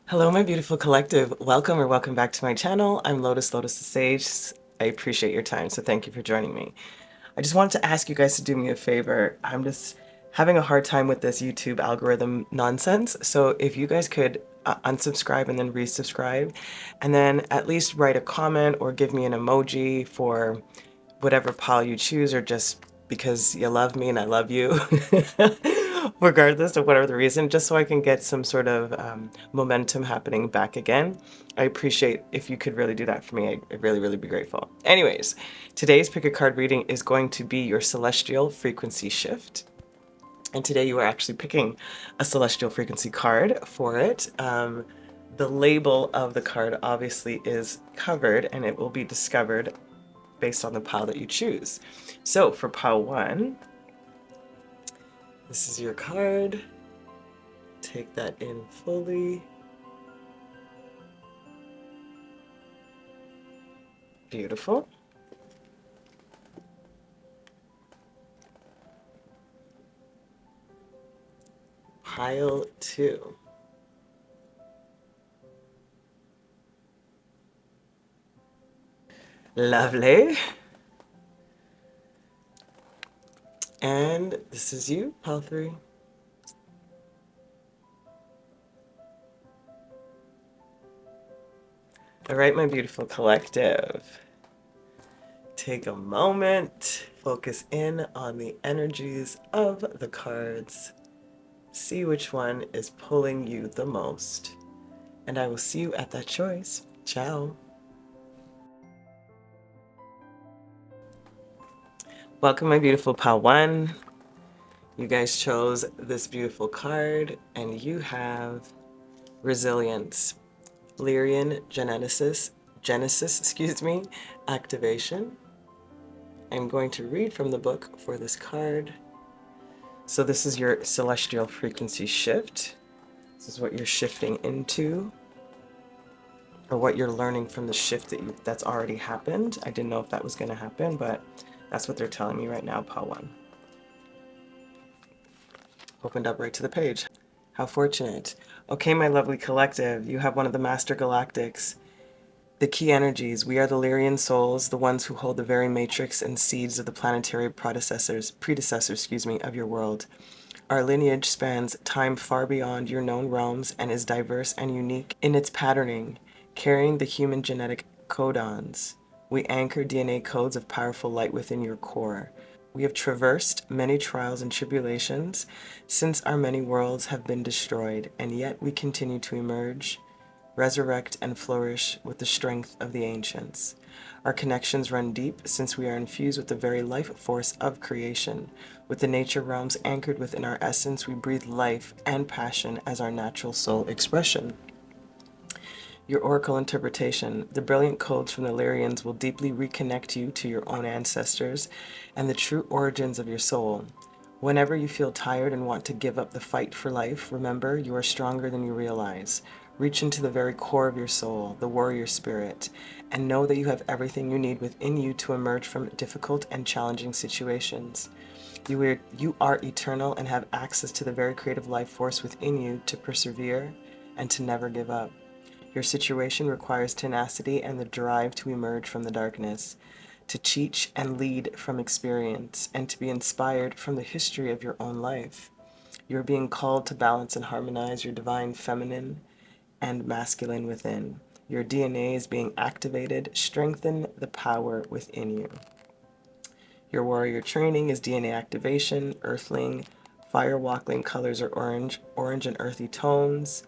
Hello, my beautiful collective. Welcome or welcome back to my channel. I'm Lotus, Lotus the Sage. I appreciate your time, so thank you for joining me. I just wanted to ask you guys to do me a favor. I'm just having a hard time with this YouTube algorithm nonsense. So if you guys could unsubscribe and then resubscribe, and then at least write a comment or give me an emoji for whatever pile you choose, or just because you love me and I love you. Regardless of whatever the reason, just so I can get some sort of momentum happening back again. I appreciate if you could really do that for me. I'd really be grateful. Anyways, today's pick a card reading is going to be your celestial frequency shift. And today you are actually picking a celestial frequency card for it. The label of the card obviously is covered, and it will be discovered based on the pile that you choose. So for pile 1, this is your card. Take that in fully. Beautiful. Pile 2. Lovely. And this is you, pile 3. All right, my beautiful collective. Take a moment, focus in on the energies of the cards. See which one is pulling you the most. And I will see you at that choice. Ciao. Welcome, my beautiful pile 1. You guys chose this beautiful card, and you have Resilience, Lyrian Genesis, activation. I'm going to read from the book for this card. So this is your celestial frequency shift. This is what you're shifting into, or what you're learning from the shift that's already happened. I didn't know if that was going to happen, but that's what they're telling me right now, pile 1. Opened up right to the page. How fortunate. Okay, my lovely collective, you have one of the master galactics. The key energies. We are the Lyrian souls, the ones who hold the very matrix and seeds of the planetary predecessors, of your world. Our lineage spans time far beyond your known realms and is diverse and unique in its patterning, carrying the human genetic codons. We anchor DNA codes of powerful light within your core. We have traversed many trials and tribulations since our many worlds have been destroyed, and yet we continue to emerge, resurrect, and flourish with the strength of the ancients. Our connections run deep since we are infused with the very life force of creation. With the nature realms anchored within our essence, we breathe life and passion as our natural soul expression. Your oracle interpretation. The brilliant codes from the Lyrians will deeply reconnect you to your own ancestors and the true origins of your soul. Whenever you feel tired and want to give up the fight for life, remember you are stronger than you realize. Reach into the very core of your soul, the warrior spirit, and know that you have everything you need within you to emerge from difficult and challenging situations. You are eternal and have access to the very creative life force within you to persevere and to never give up. Your situation requires tenacity and the drive to emerge from the darkness, to teach and lead from experience, and to be inspired from the history of your own life. You're being called to balance and harmonize your divine feminine and masculine within. Your DNA is being activated. Strengthen the power within you. Your warrior training is DNA activation, earthling, fire walkling colors are orange and earthy tones.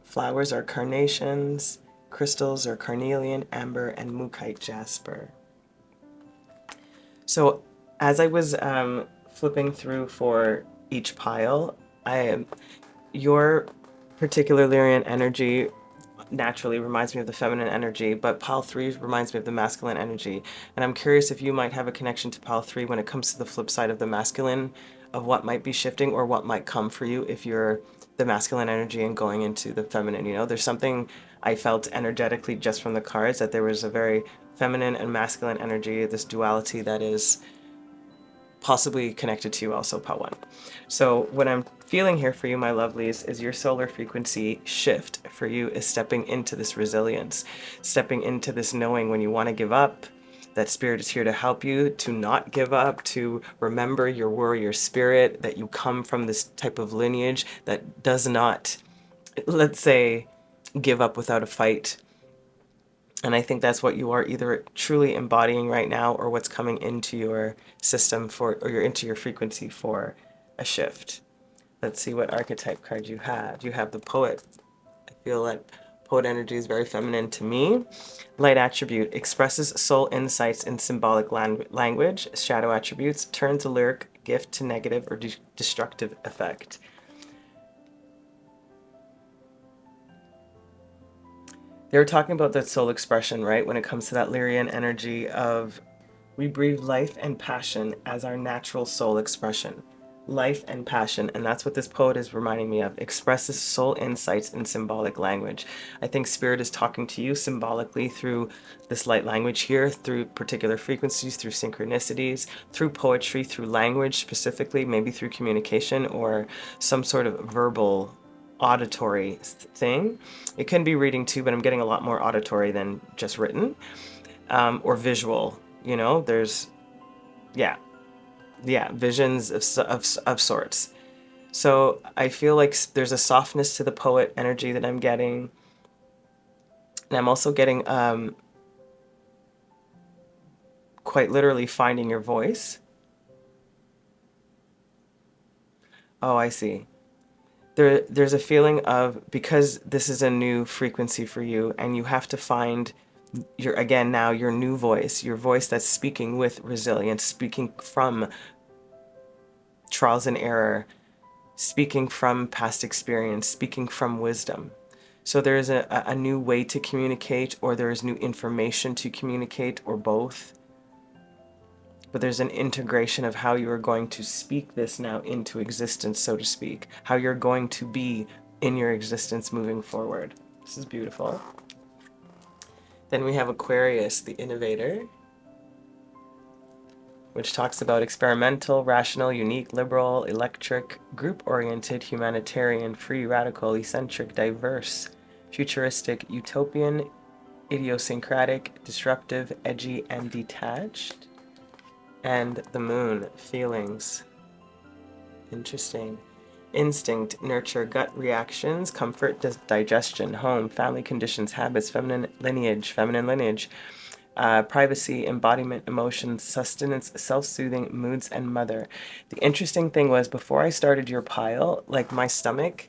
Flowers are carnations, crystals are carnelian, amber, and mookaite jasper. So as I was flipping through for each pile, your particular Lyrian energy naturally reminds me of the feminine energy, but pile 3 reminds me of the masculine energy. And I'm curious if you might have a connection to pile 3 when it comes to the flip side of the masculine, of what might be shifting or what might come for you if you're the masculine energy and going into the feminine. You know, there's something I felt energetically just from the cards, that there was a very feminine and masculine energy, this duality that is possibly connected to you also, 𝘋𴟏. So what I'm feeling here for you, my lovelies, is your solar frequency shift for you is stepping into this resilience, stepping into this knowing when you want to give up, that spirit is here to help you to not give up, to remember your warrior spirit, that you come from this type of lineage that does not, let's say, give up without a fight. And I think that's what you are either truly embodying right now, or what's coming into your system for, or into your frequency for a shift. Let's see what archetype card you have. You have the Poet. I feel like Poet energy is very feminine to me. Light attribute, expresses soul insights in symbolic language. Shadow attributes, turns a lyric gift to negative or destructive effect. They were talking about that soul expression, right? When it comes to that Lyrian energy of, we breathe life and passion as our natural soul expression. Life and passion, and that's what this poet is reminding me of. Expresses soul insights in symbolic language. I think spirit is talking to you symbolically through this light language here, through particular frequencies, through synchronicities, through poetry, through language specifically, maybe through communication or some sort of verbal auditory thing. It can be reading too, but I'm getting a lot more auditory than just written, or visual. You know, there's, yeah, visions of sorts. So I feel like there's a softness to the poet energy that I'm getting, and I'm also getting quite literally finding your voice. Oh, I see. There's a feeling of, because this is a new frequency for you, and you have to find your new voice, your voice that's speaking with resilience, speaking from trials and error, speaking from past experience, speaking from wisdom. So there's a new way to communicate, or there's new information to communicate, or both. But there's an integration of how you are going to speak this now into existence, so to speak. How you're going to be in your existence moving forward. This is beautiful. Then we have Aquarius, the innovator, which talks about experimental, rational, unique, liberal, electric, group-oriented, humanitarian, free, radical, eccentric, diverse, futuristic, utopian, idiosyncratic, disruptive, edgy, and detached. And the Moon, feelings. Interesting. Instinct, nurture, gut reactions, comfort, digestion, home, family conditions, habits, feminine lineage, privacy, embodiment, emotions, sustenance, self-soothing, moods, and mother. The interesting thing was, before I started your pile, like my stomach,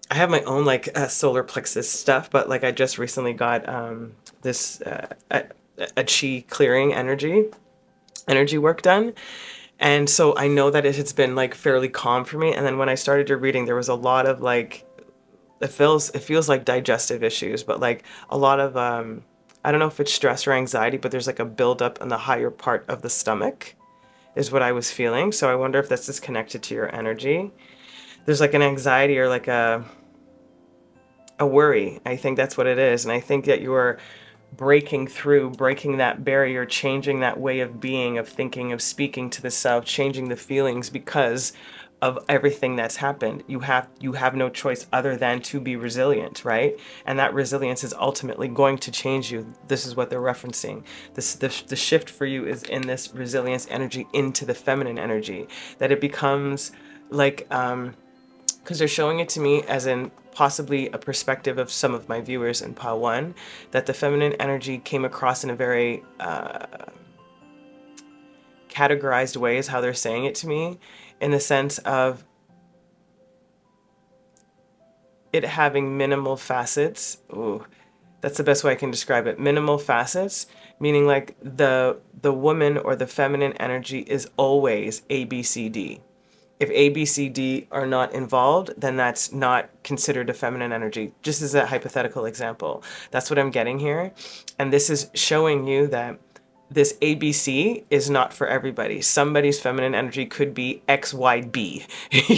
I have my own like solar plexus stuff, but like I just recently got this a chi clearing energy work done. And so I know that it has been like fairly calm for me. And then when I started your reading, there was a lot of like, it feels like digestive issues, but like a lot of, I don't know if it's stress or anxiety, but there's like a buildup in the higher part of the stomach is what I was feeling. So I wonder if this is connected to your energy. There's like an anxiety or like a worry. I think that's what it is. And I think that you are breaking through, breaking that barrier, changing that way of being, of thinking, of speaking to the self, changing the feelings because of everything that's happened. You have no choice other than to be resilient, right? And that resilience is ultimately going to change you. This is what they're referencing. The shift for you is in this resilience energy into the feminine energy, that it becomes like, because they're showing it to me as in possibly a perspective of some of my viewers in 𝘋𝟏, that the feminine energy came across in a very categorized way is how they're saying it to me, in the sense of it having minimal facets. Ooh, that's the best way I can describe it. Minimal facets, meaning like the woman or the feminine energy is always A, B, C, D. If A, B, C, D are not involved, then that's not considered a feminine energy. Just as a hypothetical example. That's what I'm getting here. And this is showing you that this ABC is not for everybody. Somebody's feminine energy could be XYB.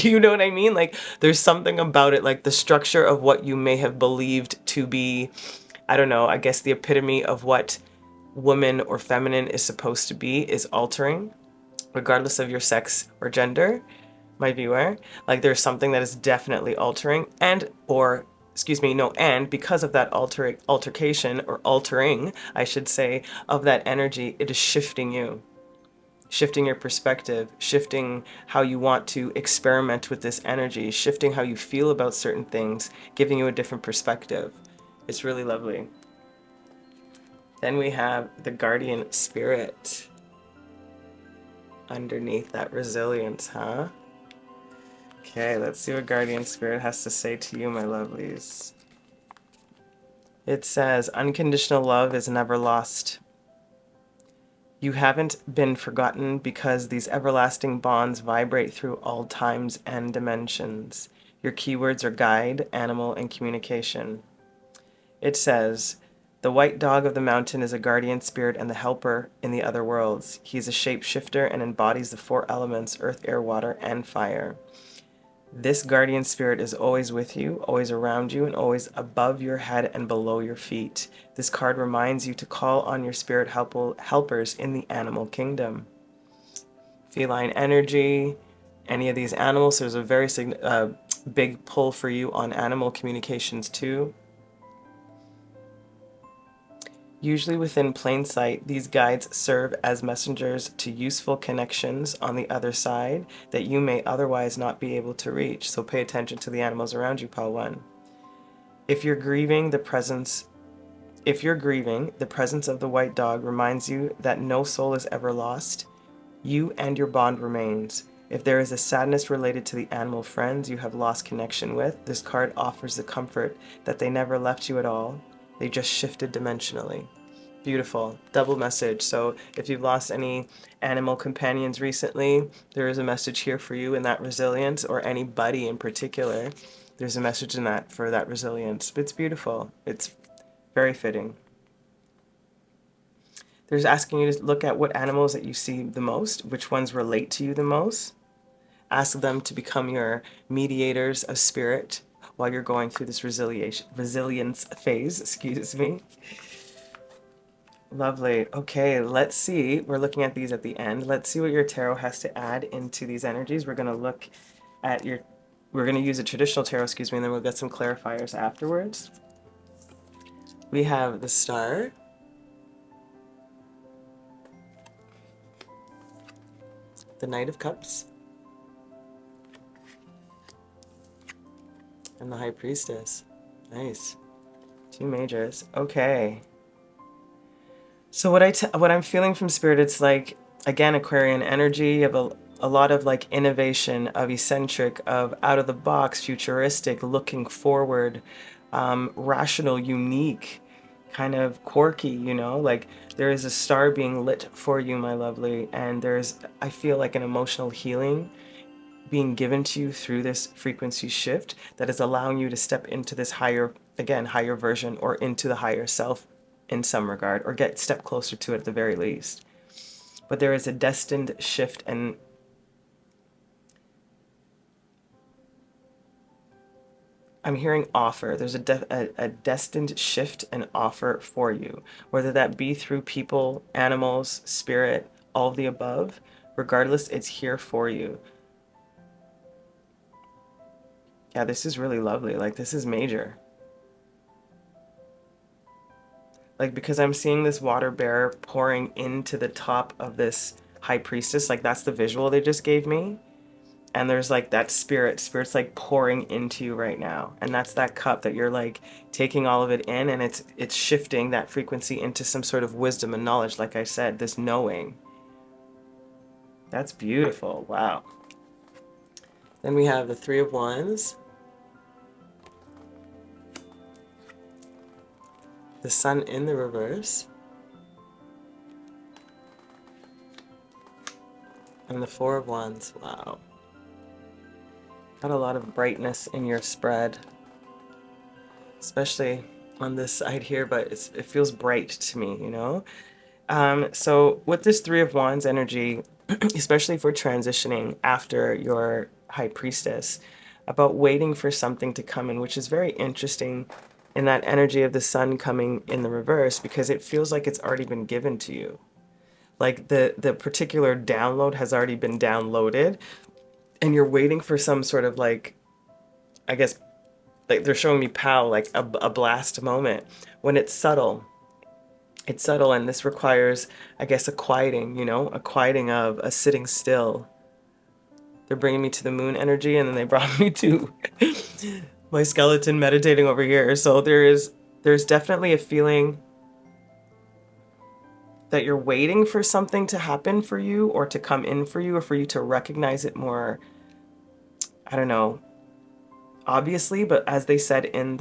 You know what I mean? Like there's something about it, like the structure of what you may have believed to be, I don't know, I guess the epitome of what woman or feminine is supposed to be is altering. regardless of your sex or gender, my viewer. Like there's something that is definitely altering and because of that altercation or altering, I should say, of that energy, it is shifting you. Shifting your perspective, shifting how you want to experiment with this energy, shifting how you feel about certain things, giving you a different perspective. It's really lovely. Then we have the guardian spirit underneath that resilience, huh? Okay, let's see what guardian spirit has to say to you, my lovelies. It says, unconditional love is never lost. You haven't been forgotten because these everlasting bonds vibrate through all times and dimensions. Your keywords are guide, animal, and communication. It says, the white dog of the mountain is a guardian spirit and the helper in the other worlds. He is a shapeshifter and embodies the 4 elements, earth, air, water, and fire. This guardian spirit is always with you, always around you, and always above your head and below your feet. This card reminds you to call on your spirit helpers in the animal kingdom. Feline energy, any of these animals, there's a very big pull for you on animal communications too. Usually within plain sight, these guides serve as messengers to useful connections on the other side that you may otherwise not be able to reach. So pay attention to the animals around you, Pile 1. If you're grieving, the presence of the white dog reminds you that no soul is ever lost. You and your bond remains. If there is a sadness related to the animal friends you have lost connection with, this card offers the comfort that they never left you at all. They just shifted dimensionally. Beautiful. Double message. So if you've lost any animal companions recently, there is a message here for you in that resilience, or anybody in particular. There's a message in that for that resilience. It's beautiful. It's very fitting. There's asking you to look at what animals that you see the most, which ones relate to you the most. Ask them to become your mediators of spirit while you're going through this resilience phase, excuse me. Lovely. Okay, let's see. We're looking at these at the end. Let's see what your tarot has to add into these energies. We're going to look at we're going to use a traditional tarot, excuse me, and then we'll get some clarifiers afterwards. We have the Star, the Knight of Cups, and the High Priestess. Nice. 2 majors. Okay. So what I'm feeling from Spirit, it's like, again, Aquarian energy of a lot of like innovation, of eccentric, of out of the box, futuristic, looking forward, rational, unique, kind of quirky, you know, like there is a star being lit for you, my lovely, and I feel like an emotional healing being given to you through this frequency shift that is allowing you to step into this higher version, or into the higher self in some regard, or step closer to it at the very least. But there is a destined shift, and I'm hearing offer. There's a destined shift and offer for you, whether that be through people, animals, spirit, all of the above. Regardless, it's here for you. Yeah, this is really lovely. Like, this is major. Like, because I'm seeing this water bear pouring into the top of this High Priestess. Like, that's the visual they just gave me. And there's like that spirit's like pouring into you right now. And that's that cup that you're like taking all of it in, and it's shifting that frequency into some sort of wisdom and knowledge. Like I said, this knowing. That's beautiful. Wow. Then we have the 3 of Wands. The Sun in the reverse. And the 4 of Wands. Wow. Got a lot of brightness in your spread. Especially on this side here, but it feels bright to me, you know? So with this 3 of Wands energy, especially for transitioning after your High Priestess, about waiting for something to come in, which is very interesting in that energy of the Sun coming in the reverse, because it feels like it's already been given to you. Like the particular download has already been downloaded, and you're waiting for some sort of like, I guess, like they're showing me pow, like a blast moment when it's subtle. It's subtle, and this requires, I guess, a quieting, you know, a quieting of a sitting still. They're bringing me to the moon energy, and then they brought me to my skeleton meditating over here. So there's definitely a feeling that you're waiting for something to happen for you, or to come in for you, or for you to recognize it more, I don't know, obviously. But as they said in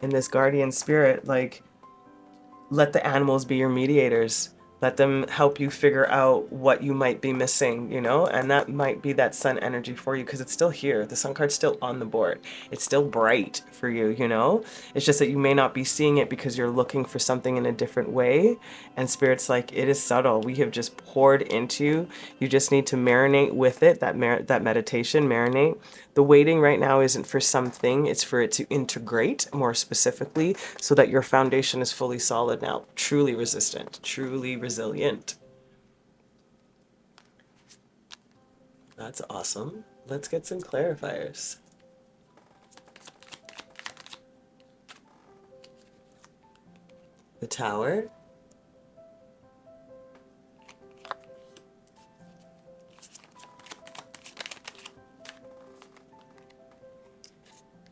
this guardian spirit, like, let the animals be your mediators. Let them help you figure out what you might be missing, you know? And that might be that sun energy for you, because it's still here. The sun card's still on the board. It's still bright for you, you know? It's just that you may not be seeing it because you're looking for something in a different way. And Spirit's like, it is subtle. We have just poured into you. You just need to marinate with it, that meditation, marinate. The waiting right now isn't for something, it's for it to integrate more specifically, so that your foundation is fully solid now, truly resistant, truly resilient. That's awesome. Let's get some clarifiers. The Tower.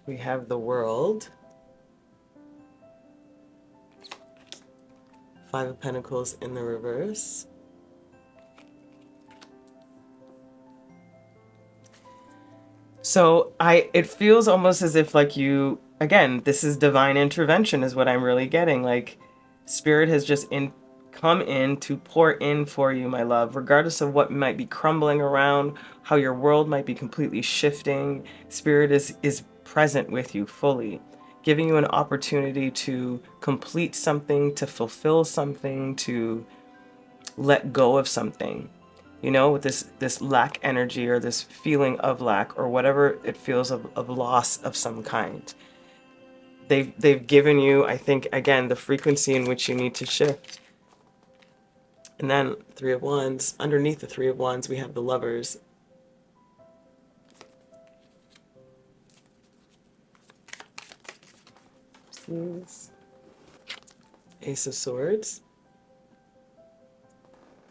We have the World. Five of Pentacles in the reverse. So it feels almost as if, like, you, again, this is divine intervention is what I'm really getting. Like, Spirit has just come in to pour in for you, my love, regardless of what might be crumbling around, how your world might be completely shifting. Spirit is present with you fully, giving you an opportunity to complete something, to fulfill something, to let go of something. You know, with this lack energy, or this feeling of lack, or whatever it feels of loss of some kind. They've given you, I think, again, the frequency in which you need to shift. And then Three of Wands. Underneath the Three of Wands, we have the Lovers. Ace of Swords.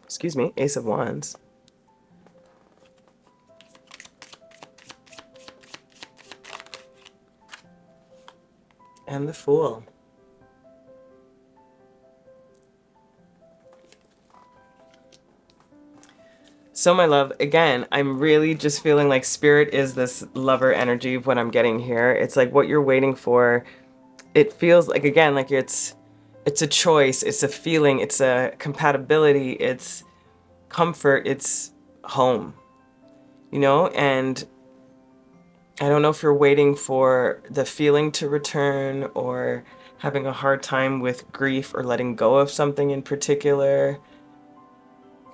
Excuse me, Ace of Wands. And the Fool. So my love, again, I'm really just feeling like Spirit is this lover energy of what I'm getting here. It's like what you're waiting for. It feels like, again, like it's a choice, it's a feeling, it's a compatibility, it's comfort, it's home, you know? And I don't know if you're waiting for the feeling to return, or having a hard time with grief, or letting go of something in particular.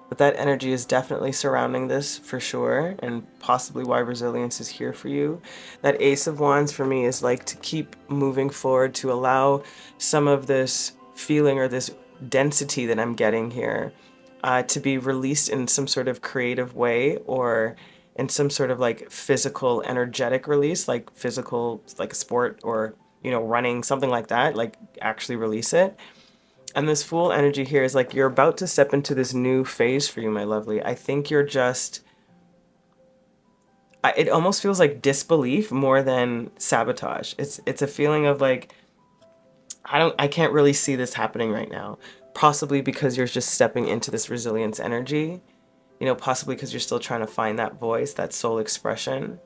But that energy is definitely surrounding this for sure, and possibly why resilience is here for you. That Ace of Wands for me is like to keep moving forward, to allow some of this feeling, or this density that I'm getting here, to be released in some sort of creative way, or in some sort of like physical, energetic release, like physical, like a sport, or, you know, running, something like that, like actually release it. And this Fool energy here is like you're about to step into this new phase for you, my lovely. I think you're just, it almost feels like disbelief more than sabotage. It's a feeling of like, I can't really see this happening right now. Possibly because you're just stepping into this resilience energy. You know, possibly because you're still trying to find that voice, that soul expression,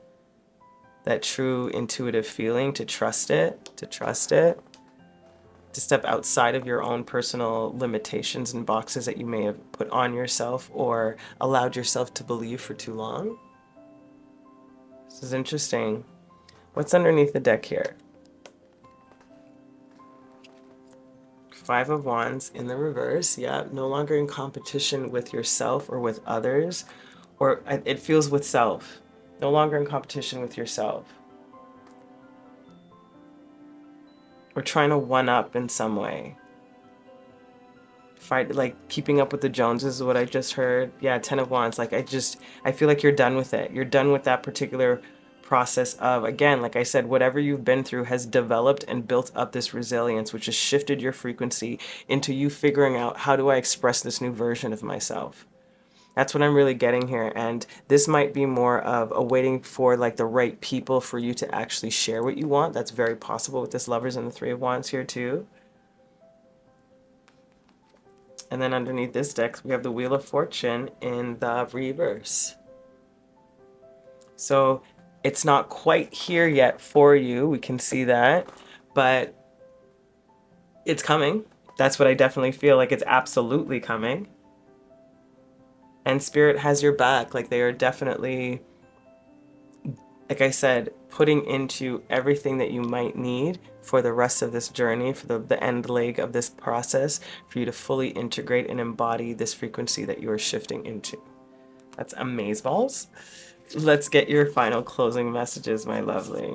that true intuitive feeling, to trust it, to step outside of your own personal limitations and boxes that you may have put on yourself, or allowed yourself to believe for too long. This is interesting. What's underneath the deck here? Five of Wands in the reverse. Yeah, no longer in competition with yourself or with others, or it feels with self. No longer in competition with yourself. Or trying to one up in some way. keeping up with the Joneses is what I just heard. Yeah, Ten of Wands. Like, I feel like you're done with it. You're done with that particular process of, again, like I said, whatever you've been through has developed and built up this resilience, which has shifted your frequency into you figuring out, how do I express this new version of myself? That's what I'm really getting here. And this might be more of a waiting for like the right people for you to actually share what you want. That's very possible with this Lovers and the Three of Wands here too. And then underneath this deck, we have the Wheel of Fortune in the reverse. So it's not quite here yet for you. We can see that, but it's coming. That's what I definitely feel like. It's absolutely coming. And Spirit has your back. Like, they are definitely, like I said, putting into everything that you might need for the rest of this journey, for the end leg of this process, for you to fully integrate and embody this frequency that you are shifting into. That's amazeballs. Let's get your final closing messages, my lovely.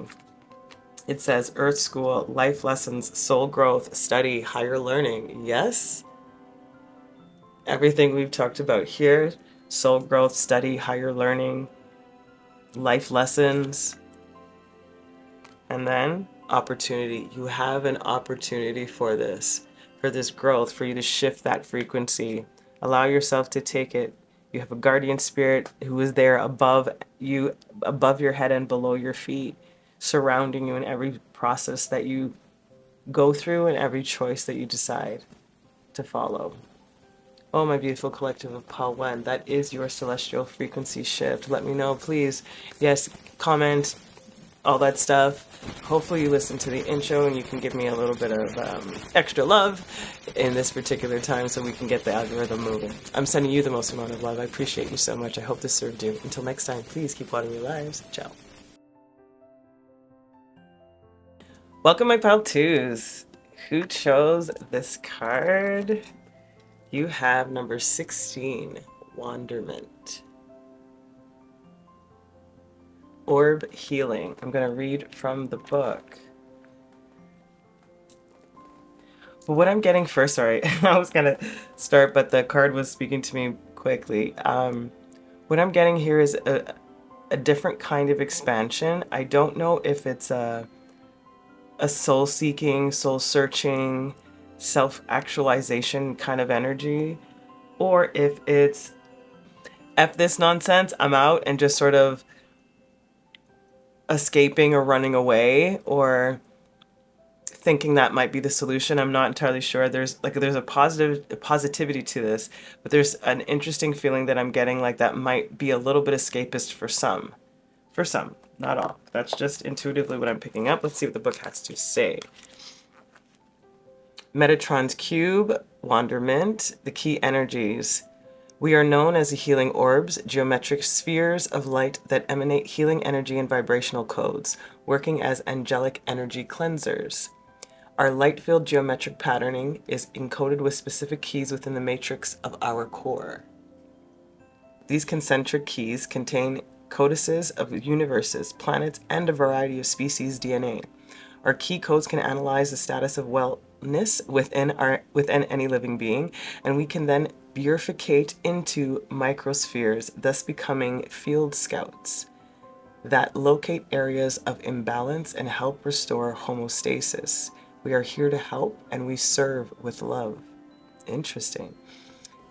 It says, Earth School, life lessons, soul growth, study, higher learning. Yes. Everything we've talked about here, soul growth, study, higher learning, life lessons, and then opportunity. You have an opportunity for this growth, for you to shift that frequency. Allow yourself to take it. You have a guardian spirit who is there above you, above your head and below your feet, surrounding you in every process that you go through and every choice that you decide to follow. Oh, my beautiful collective of 𝘾𝑚, that is your celestial frequency shift. Let me know, please. Yes, comment, all that stuff. Hopefully you listen to the intro and you can give me a little bit of extra love in this particular time so we can get the algorithm moving. I'm sending you the most amount of love. I appreciate you so much. I hope this served you. Until next time, please keep watering your lives. Ciao. Welcome, my pal twos. Who chose this card? You have number 16, Wonderment. Orb Healing. I'm going to read from the book. But what I'm getting first, sorry, I was going to start, but the card was speaking to me quickly. What I'm getting here is a different kind of expansion. I don't know if it's a soul-seeking, soul-searching, self-actualization kind of energy, or if it's F this nonsense, I'm out, and just sort of escaping or running away or thinking that might be the solution. I'm not entirely sure. There's a positivity to this, but there's an interesting feeling that I'm getting like that might be a little bit escapist for some. For some, not all. That's just intuitively what I'm picking up. Let's see what the book has to say. Metatron's Cube, Wonderment, the key energies. We are known as the healing orbs, geometric spheres of light that emanate healing energy and vibrational codes, working as angelic energy cleansers. Our light-filled geometric patterning is encoded with specific keys within the matrix of our core. These concentric keys contain codices of universes, planets, and a variety of species DNA. Our key codes can analyze the status of wellness within any living being, and we can then bifurcate into microspheres, thus becoming field scouts that locate areas of imbalance and help restore homeostasis. We are here to help, and we serve with love. Interesting.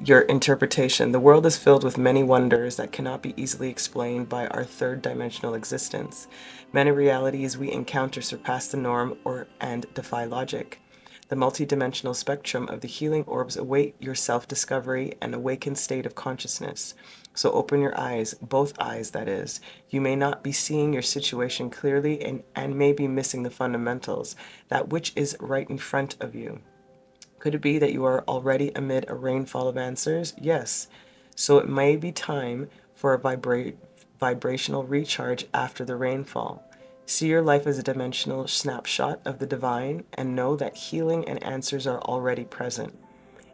Your interpretation. The world is filled with many wonders that cannot be easily explained by our third-dimensional existence. Many realities we encounter surpass the norm and defy logic. The multidimensional spectrum of the healing orbs await your self-discovery and awakened state of consciousness. So open your eyes, both eyes that is. You may not be seeing your situation clearly and may be missing the fundamentals, that which is right in front of you. Could it be that you are already amid a rainfall of answers? Yes. So it may be time for a vibrational recharge after the rainfall. See your life as a dimensional snapshot of the divine and know that healing and answers are already present.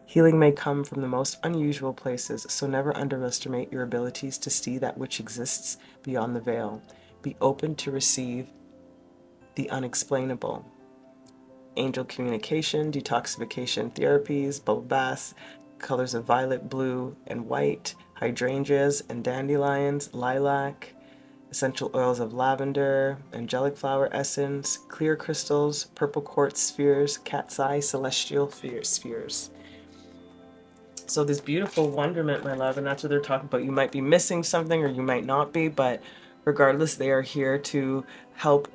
Healing may come from the most unusual places, so never underestimate your abilities to see that which exists beyond the veil. Be open to receive the unexplainable. angel communication, detoxification therapies, bubble baths, colors of violet, blue, and white, hydrangeas and dandelions, lilac, essential oils of lavender, angelic flower essence, clear crystals, purple quartz spheres, cat's eye, celestial spheres. So this beautiful wonderment, my love, and that's what they're talking about. You might be missing something or you might not be, but regardless, they are here to help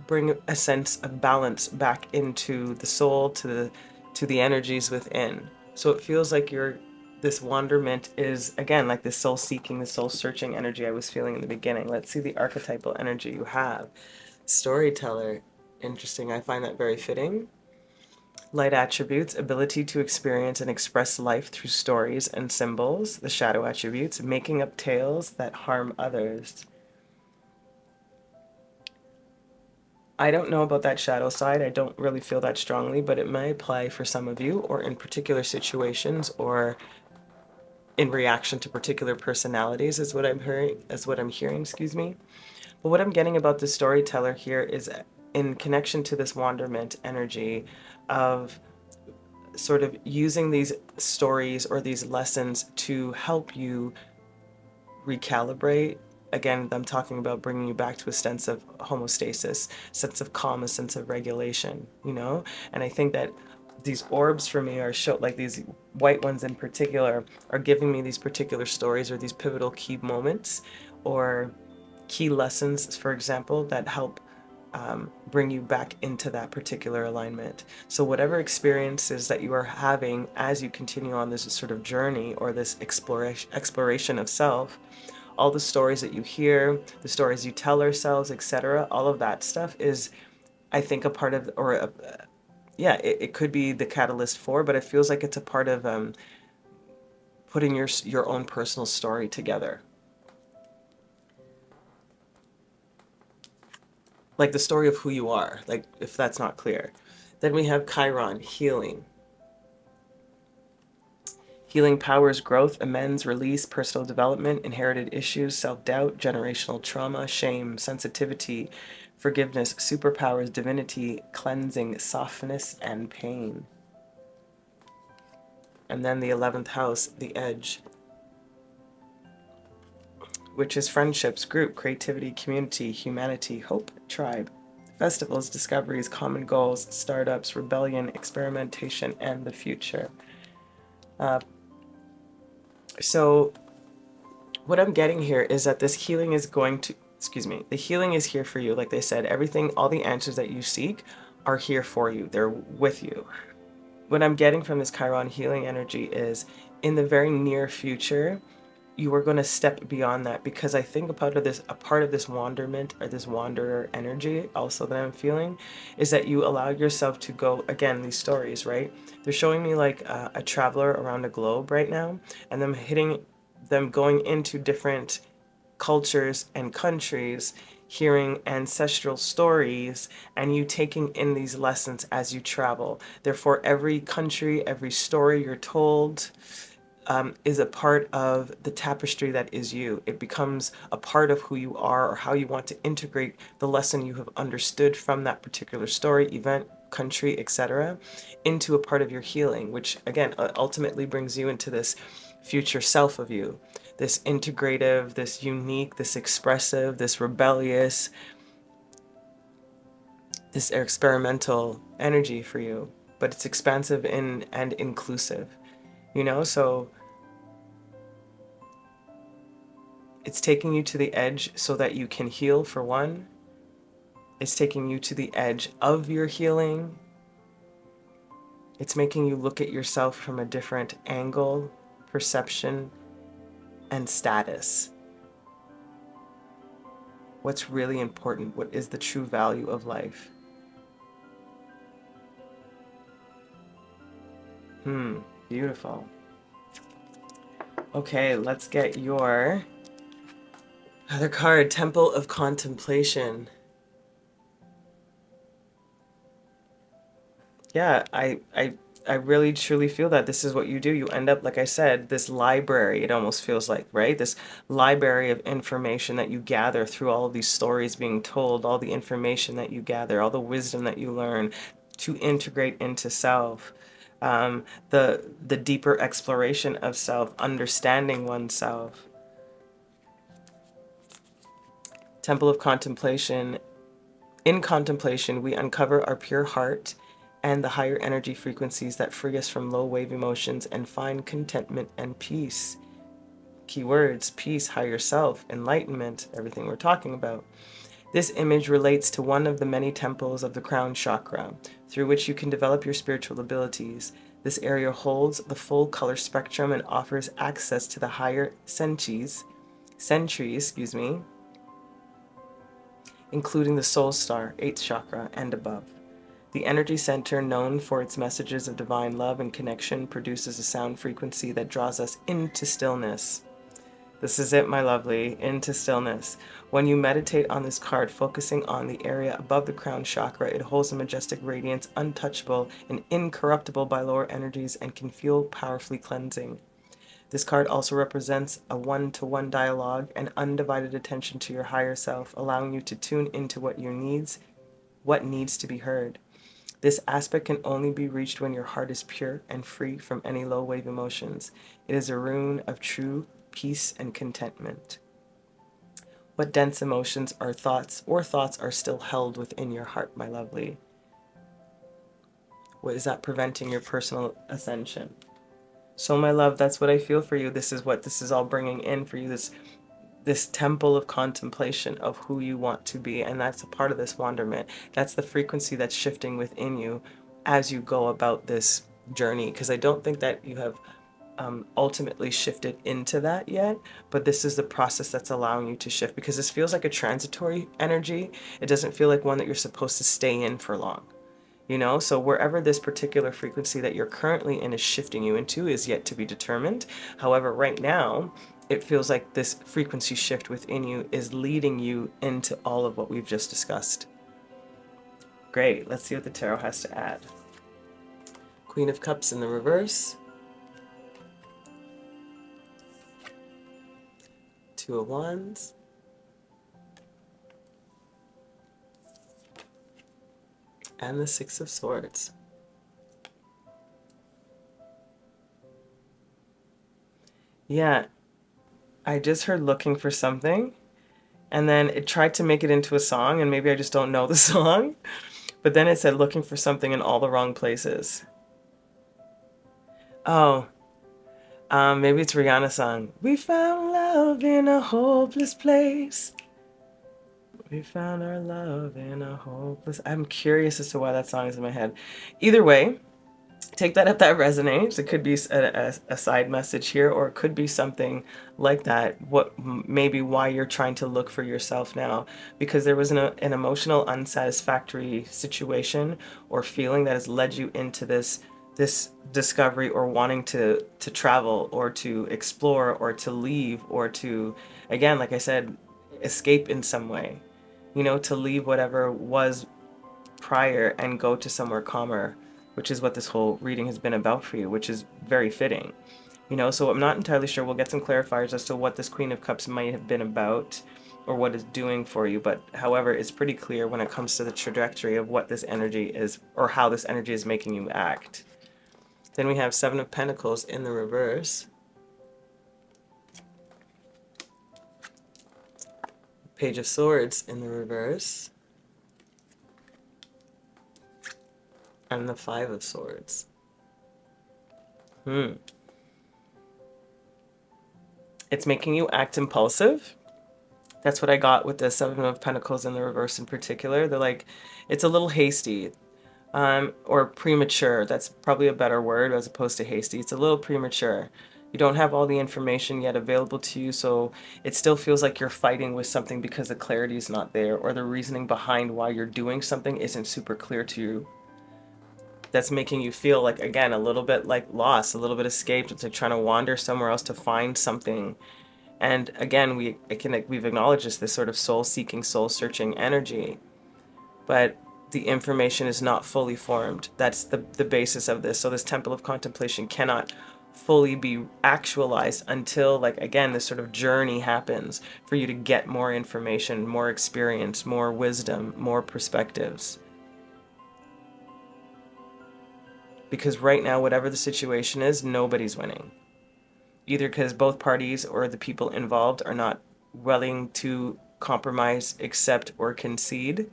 bring a sense of balance back into the soul, to the energies within. So it feels like this wonderment is, again, like this soul seeking, the soul searching energy I was feeling in the beginning. Let's see the archetypal energy you have. Storyteller. Interesting. I find that very fitting. Light attributes, ability to experience and express life through stories and symbols. The shadow attributes, making up tales that harm others. I don't know about that shadow side. I don't really feel that strongly, but it may apply for some of you, or in particular situations, or in reaction to particular personalities, is what I'm hearing, excuse me. But what I'm getting about the storyteller here is in connection to this wonderment energy of sort of using these stories or these lessons to help you recalibrate. Again, I'm talking about bringing you back to a sense of homeostasis, sense of calm, a sense of regulation, you know? And I think that these orbs for me are like these white ones in particular are giving me these particular stories or these pivotal key moments or key lessons, for example, that help bring you back into that particular alignment. So whatever experiences that you are having as you continue on this sort of journey or this exploration of self, all the stories that you hear, the stories you tell ourselves, etc., all of that stuff is, I think, a part of, it could be the catalyst for, but it feels like it's a part of putting your own personal story together. Like the story of who you are, like if that's not clear. Then we have Chiron, healing. Healing powers growth, amends, release, personal development, inherited issues, self-doubt, generational trauma, shame, sensitivity, forgiveness, superpowers, divinity, cleansing, softness, and pain. And then the 11th house, the edge, which is friendships, group, creativity, community, humanity, hope, tribe, festivals, discoveries, common goals, startups, rebellion, experimentation, and the future. So what I'm getting here is that this healing is the healing is here for you. Like they said, everything, all the answers that you seek are here for you. They're with you. What I'm getting from this Chiron healing energy is in the very near future, you are going to step beyond that, because I think a part of this wonderment or this wanderer energy also that I'm feeling is that you allow yourself to go, again, these stories, right? They're showing me like a traveler around the globe right now, and them going into different cultures and countries, hearing ancestral stories, and you taking in these lessons as you travel. Therefore, every country, every story you're told is a part of the tapestry that is you. It becomes a part of who you are, or how you want to integrate the lesson you have understood from that particular story, event, country, etc., into a part of your healing, which again ultimately brings you into this future self of you, this integrative, this unique, this expressive, this rebellious, this experimental energy for you. But it's expansive and inclusive, you know? So it's taking you to the edge so that you can heal, for one. It's taking you to the edge of your healing. It's making you look at yourself from a different angle, perception, and status. What's really important? What is the true value of life? Beautiful. Okay, let's get your other card, Temple of Contemplation. Yeah, I really truly feel that this is what you do. You end up, like I said, this library, it almost feels like, right? This library of information that you gather through all of these stories being told, all the information that you gather, all the wisdom that you learn, to integrate into self, the deeper exploration of self, understanding oneself. Temple of Contemplation. In contemplation, we uncover our pure heart and the higher energy frequencies that free us from low wave emotions and find contentment and peace. Keywords: peace, higher self, enlightenment, everything we're talking about. This image relates to one of the many temples of the crown chakra, through which you can develop your spiritual abilities. This area holds the full color spectrum and offers access to the higher centuries, including the soul star, 8th chakra, and above. The energy center, known for its messages of divine love and connection, produces a sound frequency that draws us into stillness. This is it, my lovely, into stillness. When you meditate on this card, focusing on the area above the crown chakra, it holds a majestic radiance, untouchable and incorruptible by lower energies, and can feel powerfully cleansing. This card also represents a one-to-one dialogue and undivided attention to your higher self, allowing you to tune into what needs to be heard. This aspect can only be reached when your heart is pure and free from any low-wave emotions. It is a rune of true peace and contentment. What dense emotions or thoughts are still held within your heart, my lovely? What is that preventing your personal ascension? So, my love, that's what I feel for you. This is what this is all bringing in for you, this temple of contemplation of who you want to be. And that's a part of this wonderment. That's the frequency that's shifting within you as you go about this journey. Because I don't think that you have ultimately shifted into that yet, but this is the process that's allowing you to shift, because this feels like a transitory energy. It doesn't feel like one that you're supposed to stay in for long. You know, so wherever this particular frequency that you're currently in is shifting you into is yet to be determined. However, right now, it feels like this frequency shift within you is leading you into all of what we've just discussed. Great. Let's see what the tarot has to add. Queen of Cups in the reverse. Two of Wands. And the Six of Swords. Yeah, I just heard looking for something, and then it tried to make it into a song, and maybe I just don't know the song, but then it said looking for something in all the wrong places. Oh, maybe it's Rihanna's song. We found love in a hopeless place. We found our love in a hopeless... I'm curious as to why that song is in my head. Either way, take that if that resonates. It could be a side message here, or it could be something like that. What maybe why you're trying to look for yourself now, because there was an emotional unsatisfactory situation or feeling that has led you into this discovery, or wanting to travel or to explore or to leave or to, again, like I said, escape in some way. You know, to leave whatever was prior and go to somewhere calmer, which is what this whole reading has been about for you, which is very fitting. You know, so I'm not entirely sure. We'll get some clarifiers as to what this Queen of Cups might have been about or what it's doing for you. But however, it's pretty clear when it comes to the trajectory of what this energy is, or how this energy is making you act. Then we have Seven of Pentacles in the reverse. Page of Swords in the reverse. And the Five of Swords. It's making you act impulsive. That's what I got with the Seven of Pentacles in the reverse in particular. They're like, it's a little hasty, or premature. That's probably a better word as opposed to hasty. It's a little premature. You don't have all the information yet available to you, so it still feels like you're fighting with something because the clarity is not there, or the reasoning behind why you're doing something isn't super clear to you. That's making you feel like, again, a little bit like lost, a little bit escaped. It's like trying to wander somewhere else to find something. And again, we've acknowledged this sort of soul-seeking, soul-searching energy, but the information is not fully formed. That's the basis of this. So this Temple of Contemplation cannot fully be actualized until, like, again, this sort of journey happens for you to get more information, more experience, more wisdom, more perspectives. because right now, whatever the situation is, nobody's winning. Either because both parties or the people involved are not willing to compromise, accept, or concede,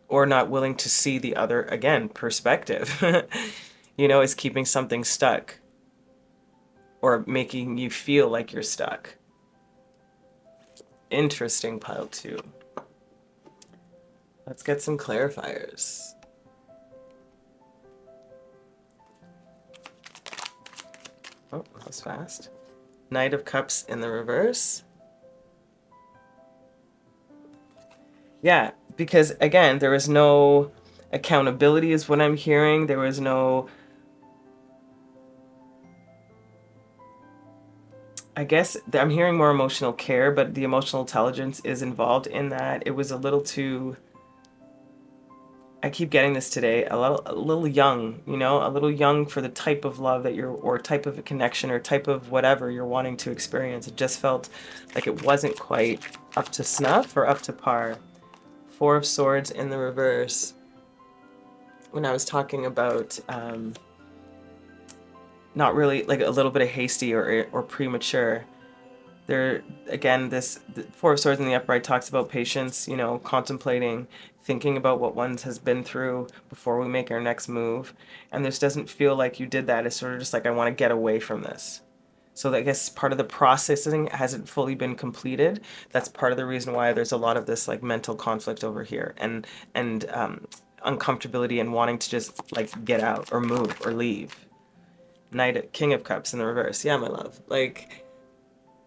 or not willing to see the other, again, perspective, you know, is keeping something stuck or making you feel like you're stuck. Interesting pile 2. Let's get some clarifiers. Oh, that was fast. Knight of Cups in the reverse. Yeah, because again, there was no accountability is what I'm hearing. There was no, I guess I'm hearing more emotional care, but the emotional intelligence is involved in that. It was a little too, I keep getting this today, a little young, you know, a little young for the type of love that you're, or type of a connection, or type of whatever you're wanting to experience. It just felt like it wasn't quite up to snuff or up to par. 4 of Swords in the reverse. When I was talking about not really, like a little bit of hasty or premature, there again, this the 4 of Swords in the upright talks about patience, you know, contemplating, thinking about what one has been through before we make our next move. And this doesn't feel like you did that. It's sort of just like, I want to get away from this. So I guess part of the processing hasn't fully been completed. That's part of the reason why there's a lot of this like mental conflict over here, and uncomfortability and wanting to just like get out or move or leave. King of Cups in the reverse. Yeah, my love. Like,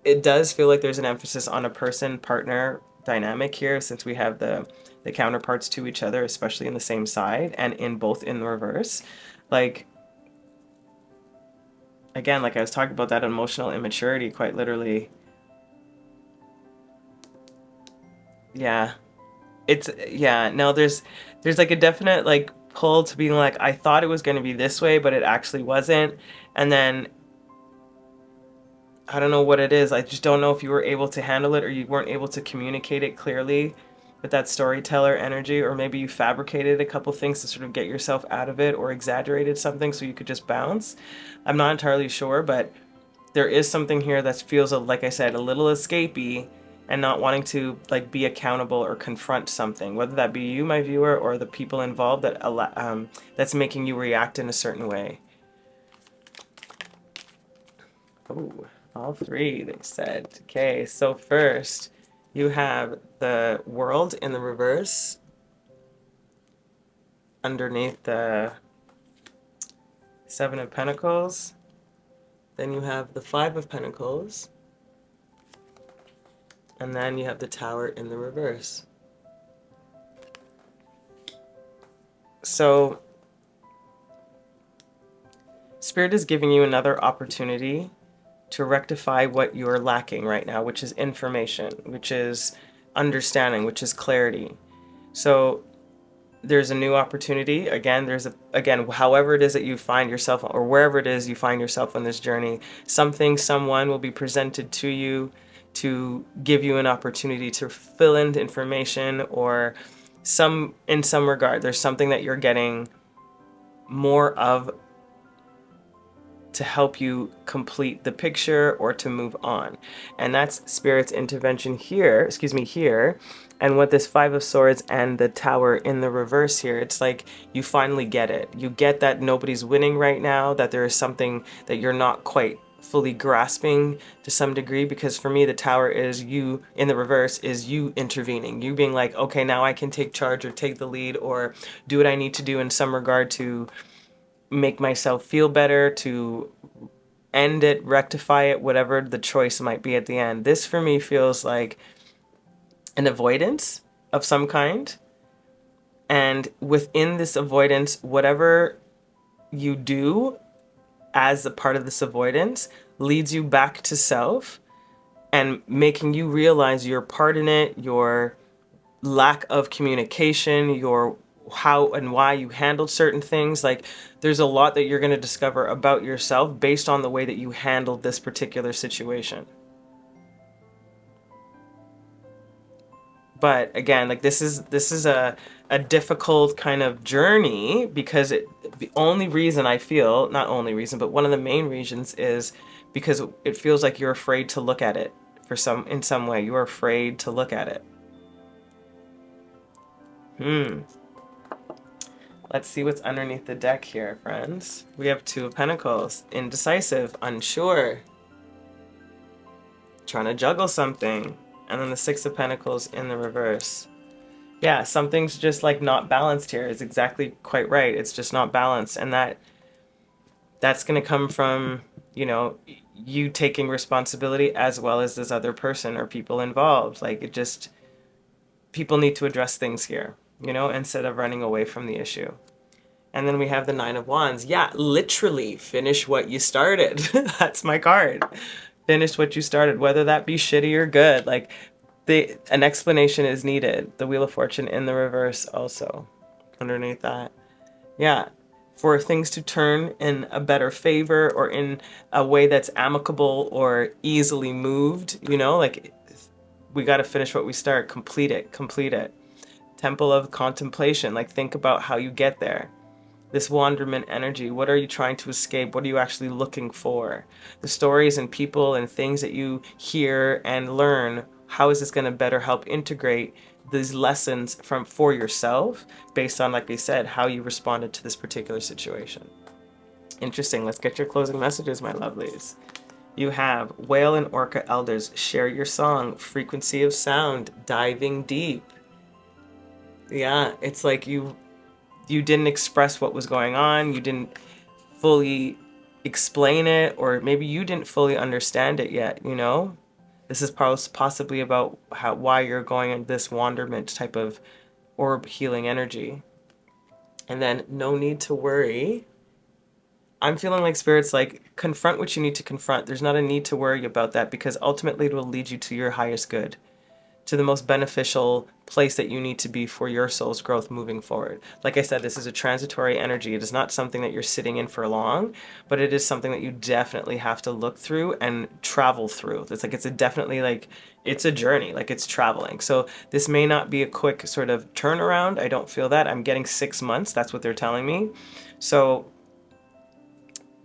it does feel like there's an emphasis on a person-partner dynamic here, since we have the counterparts to each other, especially in the same side and in both in the reverse. Like, again, like I was talking about that emotional immaturity, quite literally. Yeah. It's, yeah, no, there's like a definite like pull to being like, I thought it was going to be this way, but it actually wasn't. And then I don't know what it is. I just don't know if you were able to handle it, or you weren't able to communicate it clearly with that storyteller energy, or maybe you fabricated a couple things to sort of get yourself out of it, or exaggerated something so you could just bounce. I'm not entirely sure, but there is something here that feels, like I said, a little escapey, and not wanting to like be accountable or confront something, whether that be you, my viewer, or the people involved that that's making you react in a certain way. Oh, all 3, they said. Okay, so first you have the World in the reverse underneath the 7 of Pentacles. Then you have the 5 of Pentacles. And then you have the Tower in the reverse. So Spirit is giving you another opportunity to rectify what you're lacking right now, which is information, which is understanding, which is clarity. So there's a new opportunity. Again, however it is that you find yourself, or wherever it is you find yourself on this journey, someone will be presented to you to give you an opportunity to fill in the information, or in some regard, there's something that you're getting more of to help you complete the picture or to move on. And that's Spirit's intervention here, here. And with this 5 of Swords and the Tower in the reverse here, it's like you finally get it. You get that nobody's winning right now, that there is something that you're not quite fully grasping to some degree, because for me the Tower is you in the reverse, is you intervening, you being like, okay, now I can take charge or take the lead or do what I need to do in some regard to make myself feel better, to end it, rectify it, whatever the choice might be at the end. This for me feels like an avoidance of some kind, and within this avoidance, whatever you do as a part of this avoidance leads you back to self and making you realize your part in it, your lack of communication, your how and why you handled certain things. Like, there's a lot that you're going to discover about yourself based on the way that you handled this particular situation. But again, like this is a difficult kind of journey, because the only reason I feel, not only reason, but one of the main reasons is because it feels like you're afraid to look at it in some way. You're afraid to look at it. Let's see what's underneath the deck here, friends. We have Two of Pentacles, indecisive, unsure, trying to juggle something. And then the Six of Pentacles in the reverse. Yeah, something's just like not balanced here. It's exactly quite right. It's just not balanced. And that's going to come from, you know, you taking responsibility as well as this other person or people involved. Like, it just, people need to address things here, you know, instead of running away from the issue. And then we have the Nine of Wands. Yeah, literally finish what you started. That's my card. Finish what you started, whether that be shitty or good. Like, an explanation is needed. The Wheel of Fortune in the reverse also underneath that. Yeah, for things to turn in a better favor or in a way that's amicable or easily moved, you know, like, we got to finish what we start. Complete it. Temple of Contemplation. Like, think about how you get there. This wanderment energy, what are you trying to escape? What are you actually looking for? The stories and people and things that you hear and learn, how is this going to better help integrate these lessons for yourself based on, like we said, how you responded to this particular situation? Interesting. Let's get your closing messages, my lovelies. You have Whale and Orca Elders, share your song, frequency of sound, diving deep. Yeah, it's like you didn't express what was going on. You didn't fully explain it, or maybe you didn't fully understand it yet, you know? This is possibly about why you're going in this wanderment type of orb healing energy. And then no need to worry. I'm feeling like Spirit's like, confront what you need to confront. There's not a need to worry about that, because ultimately it will lead you to your highest good, to the most beneficial place that you need to be for your soul's growth moving forward. Like I said, this is a transitory energy. It is not something that you're sitting in for long, but it is something that you definitely have to look through and travel through. It's like, it's a journey, like it's traveling. So this may not be a quick sort of turnaround. I don't feel that. I'm getting 6 months. That's what they're telling me. So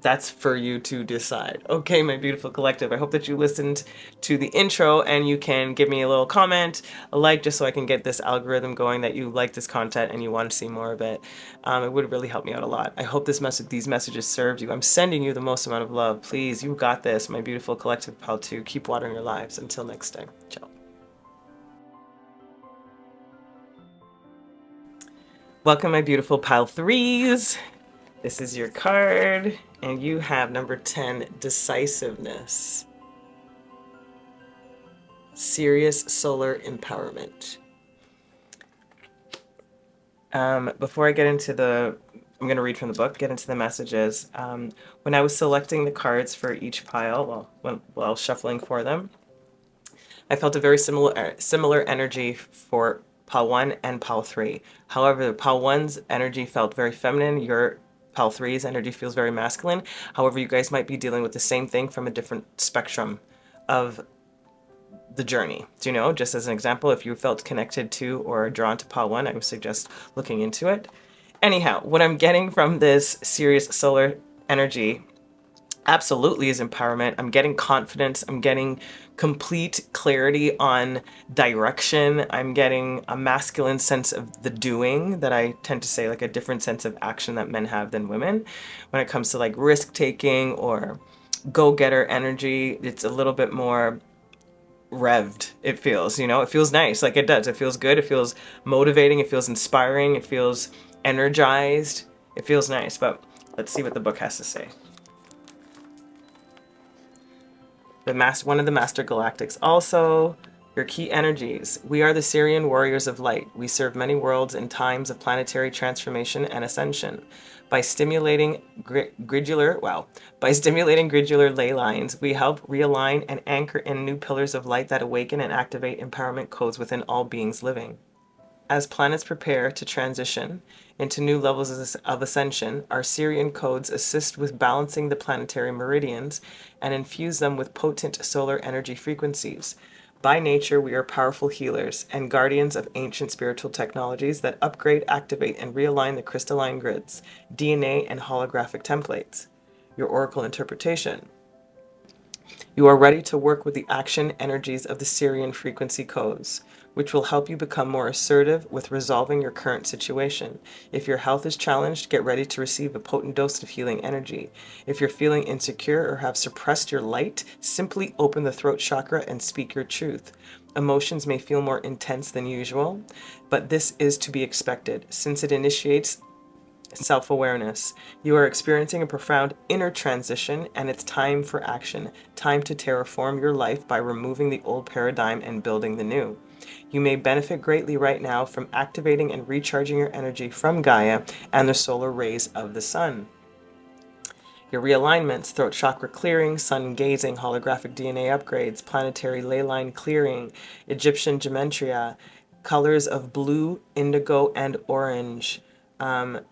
that's for you to decide. Okay, my beautiful collective, I hope that you listened to the intro and you can give me a little comment, a like, just so I can get this algorithm going that you like this content and you want to see more of it. It would really help me out a lot. I hope these messages served you. I'm sending you the most amount of love. Please, you got this, my beautiful collective pal 2. Keep watering your lives. Until next time, ciao. Welcome, my beautiful pal 3s. This is your card, and you have number 10, decisiveness. Serious solar empowerment. Before I get into I'm going to read from the book, get into the messages. When I was selecting the cards for each pile, while shuffling for them, I felt a very similar energy for pile 1 and pile 3. However, pile 1's energy felt very feminine. Your pile 3's energy feels very masculine. However, you guys might be dealing with the same thing from a different spectrum of the journey. Do you know? Just as an example, if you felt connected to or drawn to pile 1, I would suggest looking into it. Anyhow, what I'm getting from this serious solar energy absolutely is empowerment. I'm getting confidence. I'm getting complete clarity on direction. I'm getting a masculine sense of the doing that I tend to say, like a different sense of action that men have than women. When it comes to like risk taking or go-getter energy, it's a little bit more revved. It feels, you know, it feels nice. Like it does. It feels good. It feels motivating. It feels inspiring. It feels energized. It feels nice. But let's see what the book has to say. One of the Master Galactics. Also, your key energies. We are the Syrian warriors of light. We serve many worlds in times of planetary transformation and ascension. By stimulating gridullar ley lines, we help realign and anchor in new pillars of light that awaken and activate empowerment codes within all beings living. As planets prepare to transition into new levels of ascension, our Syrian codes assist with balancing the planetary meridians and infuse them with potent solar energy frequencies. By nature, we are powerful healers and guardians of ancient spiritual technologies that upgrade, activate, and realign the crystalline grids, DNA, and holographic templates. Your oracle interpretation. You are ready to work with the action energies of the Sirian frequency codes, which will help you become more assertive with resolving your current situation. If your health is challenged, get ready to receive a potent dose of healing energy. If you're feeling insecure or have suppressed your light, simply open the throat chakra and speak your truth. Emotions may feel more intense than usual, but this is to be expected since it initiates self-awareness. You are experiencing a profound inner transition, and it's time for action. Time to terraform your life by removing the old paradigm and building the new. You may benefit greatly right now from activating and recharging your energy from Gaia and the solar rays of the sun. Your realignments: throat chakra clearing, sun gazing, holographic DNA upgrades, planetary ley line clearing, Egyptian gematria, colors of blue, indigo, and orange,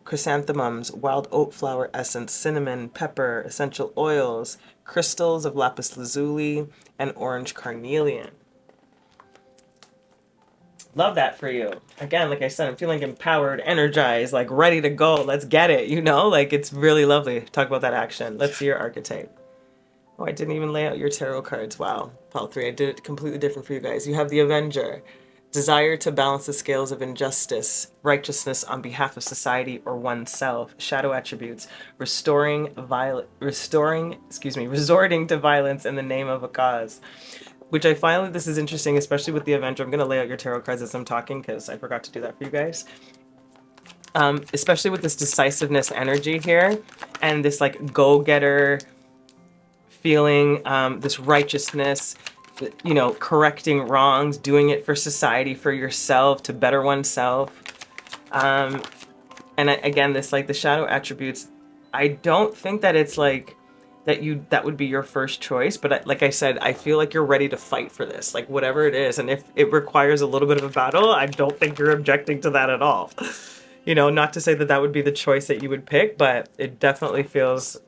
chrysanthemums, wild oat flower essence, cinnamon, pepper, essential oils, crystals of lapis lazuli, and orange carnelian. Love that for you. Again, like I said, I'm feeling empowered, energized, like ready to go. Let's get it, you know? Like, it's really lovely. Talk about that action. Let's see your archetype. Oh, I didn't even lay out your tarot cards. Wow. Pile 3. I did it completely different for you guys. You have the Avenger. Desire to balance the scales of injustice, righteousness on behalf of society or oneself. Shadow attributes: resorting to violence in the name of a cause. Which I find this is interesting, especially with the Avenger. I'm going to lay out your tarot cards as I'm talking because I forgot to do that for you guys. Especially with this decisiveness energy here and this like go-getter feeling, this righteousness, you know, correcting wrongs, doing it for society, for yourself, to better oneself. Again, this like the shadow attributes, I don't think that it's like that would be your first choice, but like I said, I feel like you're ready to fight for this, like whatever it is. And if it requires a little bit of a battle, I don't think you're objecting to that at all. You know, not to say that that would be the choice that you would pick, but it definitely feels,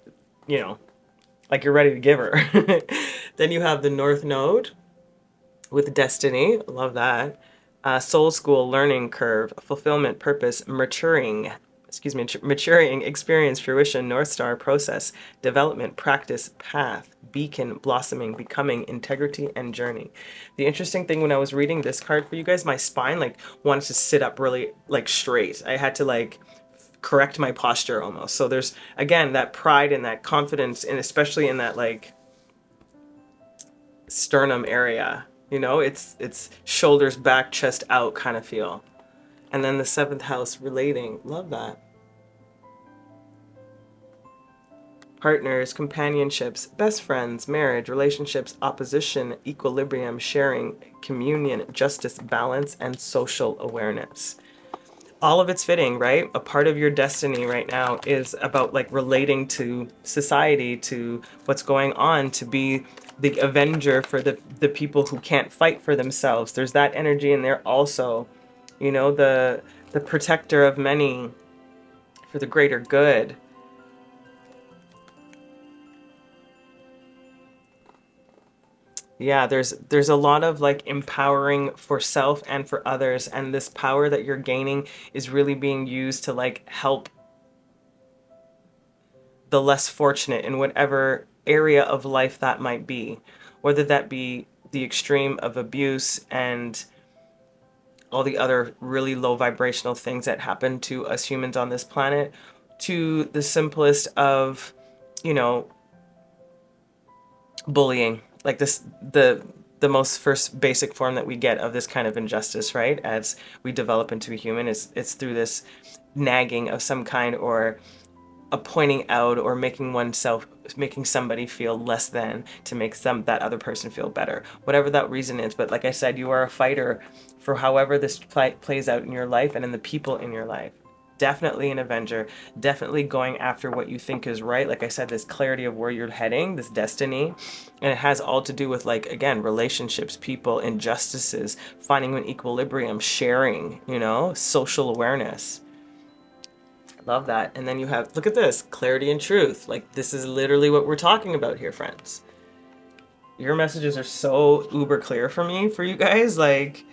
you know, like you're ready to give her. Then you have the North Node with Destiny. Love that. Soul School, Learning Curve, Fulfillment, Purpose, Maturing, Experience, Fruition, North Star, Process, Development, Practice, Path, Beacon, Blossoming, Becoming, Integrity, and Journey. The interesting thing when I was reading this card for you guys, my spine like wanted to sit up really like straight. I had to like correct my posture almost. So there's, again, that pride and that confidence, and especially in that like sternum area, you know, it's shoulders back, chest out kind of feel. And then the 7th house, relating. Love that. Partners, companionships, best friends, marriage, relationships, opposition, equilibrium, sharing, communion, justice, balance, and social awareness. All of it's fitting, right? A part of your destiny right now is about like relating to society, to what's going on, to be the avenger for the people who can't fight for themselves. There's that energy in there also. You know, the protector of many for the greater good. Yeah, there's a lot of like empowering for self and for others, and this power that you're gaining is really being used to like help the less fortunate in whatever area of life that might be, whether that be the extreme of abuse and all the other really low vibrational things that happen to us humans on this planet, to the simplest of, you know, bullying. Like this, the most first basic form that we get of this kind of injustice, right? As we develop into a human, it's through this nagging of some kind, or a pointing out, or making somebody feel less than to make that other person feel better, whatever that reason is. But like I said, you are a fighter for however this plays out in your life and in the people in your life. Definitely an avenger, definitely going after what you think is right. Like I said, this clarity of where you're heading, this destiny, and it has all to do with, like, again, relationships, people, injustices, finding an equilibrium, sharing, you know, social awareness. Love that. And then you have, look at this, clarity and truth. Like, this is literally what we're talking about here, friends. Your messages are so uber clear for me, for you guys. Like,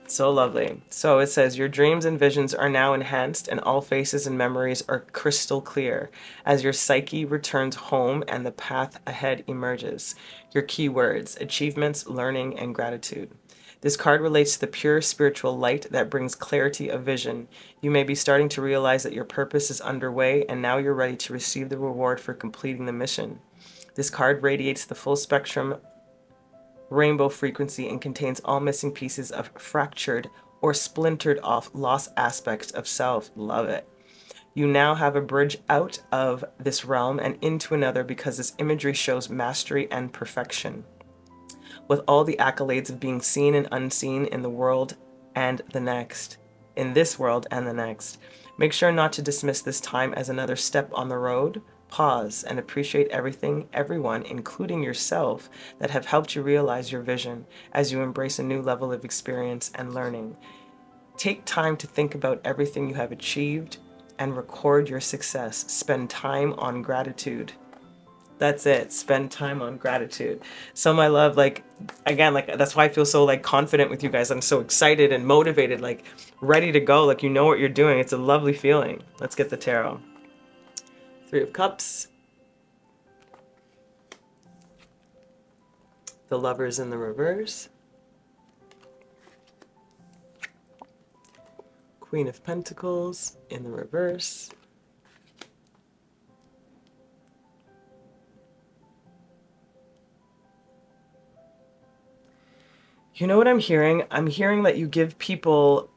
so lovely. So it says, your dreams and visions are now enhanced and all faces and memories are crystal clear as your psyche returns home and the path ahead emerges. Your keywords: achievements, learning, and gratitude. This card relates to the pure spiritual light that brings clarity of vision. You may be starting to realize that your purpose is underway and now you're ready to receive the reward for completing the mission. This card radiates the full spectrum rainbow frequency and contains all missing pieces of fractured or splintered off lost aspects of self. Love it. You now have a bridge out of this realm and into another because this imagery shows mastery and perfection, with all the accolades of being seen and unseen in the world and the next. In this world and the next. Make sure not to dismiss this time as another step on the road. Pause and appreciate everything, everyone, including yourself, that have helped you realize your vision as you embrace a new level of experience and learning. Take time to think about everything you have achieved and record your success. Spend time on gratitude. That's it. Spend time on gratitude. So my love, like, again, like, that's why I feel so like confident with you guys. I'm so excited and motivated, like ready to go. Like, you know what you're doing. It's a lovely feeling. Let's get the tarot. Three of Cups. The Lovers in the reverse. Queen of Pentacles in the reverse. You know what I'm hearing? I'm hearing that you give people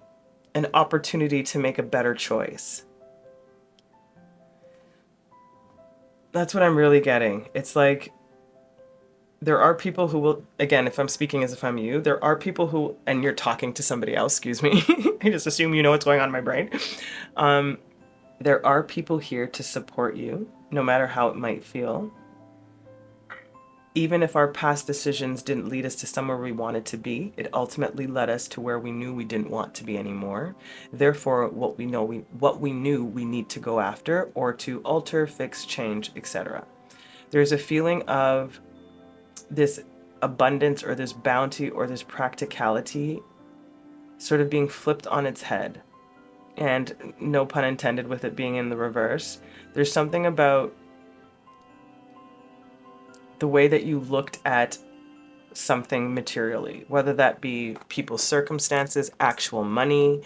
an opportunity to make a better choice. That's what I'm really getting. It's like, there are people who will, again, if I'm speaking as if I'm you, there are people who, and you're talking to somebody else, excuse me. I just assume you know what's going on in my brain. There are people here to support you, no matter how it might feel. Even if our past decisions didn't lead us to somewhere we wanted to be, it ultimately led us to where we knew we didn't want to be anymore. Therefore, what we knew we need to go after, or to alter, fix, change, etc. There's a feeling of this abundance or this bounty or this practicality sort of being flipped on its head. And no pun intended with it being in the reverse. There's something about the way that you looked at something materially, whether that be people's circumstances, actual money,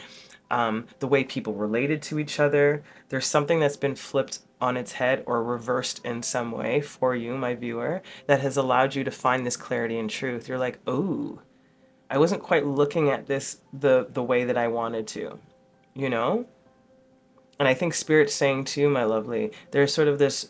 the way people related to each other. There's something that's been flipped on its head or reversed in some way for you, my viewer, that has allowed you to find this clarity and truth. You're like, oh, I wasn't quite looking at this the way that I wanted to, you know? And I think Spirit's saying too, my lovely, there's sort of this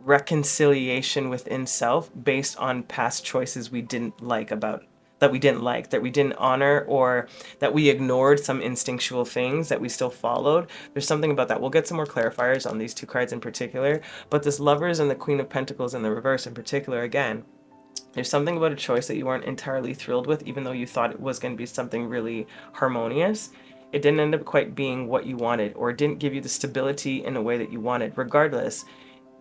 reconciliation within self based on past choices we didn't like that we didn't honor, or that we ignored some instinctual things that we still followed. There's something about that. We'll get some more clarifiers on these two cards in particular, but this Lovers and the Queen of Pentacles in the reverse in particular, again, there's something about a choice that you weren't entirely thrilled with, even though you thought it was going to be something really harmonious. It didn't end up quite being what you wanted, or it didn't give you the stability in a way that you wanted. Regardless,